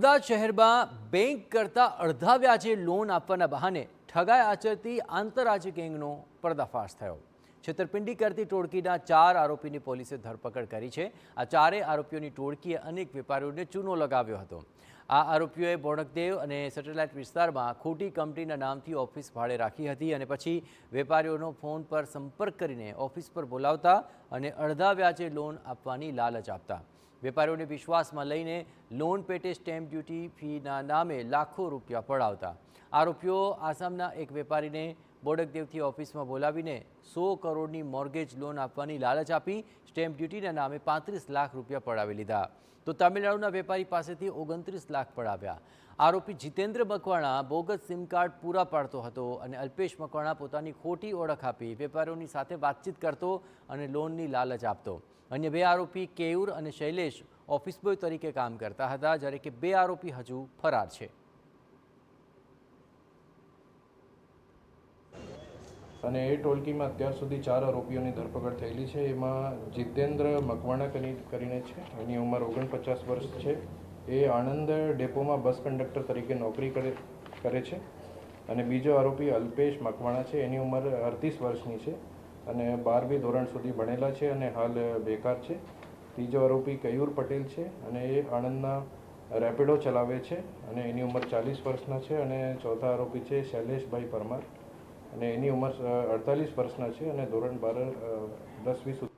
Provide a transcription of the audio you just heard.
અમદાવાદ શહેરમાં બેંક કરતાં અડધા વ્યાજે લોન આપવાના બહાને ઠગાઈ આચરતી આંતરરાજ્ય ગેંગનો પર્દાફાશ થયો। છેતરપિંડી કરતી ટોળકીના 4 આરોપીની પોલીસે ધરપકડ કરી છે। આ ચારેય આરોપીઓની ટોળકીએ અનેક વેપારીઓને ચૂનો લગાવ્યો હતો। આ આરોપીઓએ બોડકદેવ અને સેટેલાઇટ વિસ્તારમાં ખોટી કંપનીના નામથી ઓફિસ ભાડે રાખી હતી અને પછી વેપારીઓનો ફોન પર સંપર્ક કરીને ઓફિસ પર બોલાવતા અને અડધા વ્યાજે લોન આપવાની લાલચ આપતા। વેપારીઓને વિશ્વાસમાં લઈને લોન પેટે સ્ટેમ્પ ડ્યુટી ફીના નામે લાખો રૂપિયા પડાવતા। આરોપીઓ આસામના એક વેપારીને બોડકદેવથી ઓફિસમાં બોલાવીને 100 કરોડની મોર્ગેજ લોન આપવાની લાલચ આપી સ્ટેમ્પ ડ્યુટીના નામે 35 લાખ રૂપિયા પડાવી લીધા। તો તમિલનાડુના વેપારી પાસેથી 29 લાખ પડાવ્યા। આરોપી Jitendra Makwana bogus sim card પૂરા પાડતો હતો અને અલ્પેશ મકવાણા પોતાની ખોટી ઓળખ આપી વેપારીઓની સાથે વાતચીત કરતો અને લોનની લાલચ આપતો। अन्य 2 आरोपी केयूर और शैलेष ऑफिस बॉय तरीके काम करता था, જ્યારે કે 2 आरोपी हजू फरार है। અને એ ટોળકીમાં અત્યાર સુધી 4 આરોપીઓની ધરપકડ થયેલી છે। એમાં જીતેન્દ્ર મકવાણા કરીને છે, એની ઉંમર 49 વર્ષ છે। એ આણંદ ડેપોમાં બસ કંડક્ટર તરીકે નોકરી કરે છે। અને બીજો આરોપી અલ્પેશ મકવાણા છે, એની ઉંમર 38 વર્ષની છે અને 12મી ધોરણ સુધી ભણેલા છે અને હાલ બેકાર છે। ત્રીજો આરોપી કયુર પટેલ છે અને એ આણંદના રેપિડો ચલાવે છે અને એની ઉંમર 40 વર્ષના છે। અને ચોથા આરોપી છે શૈલેષભાઈ પરમાર અને એની ઉંમર 48 વર્ષના છે અને ધોરણ 12 10મી સુધી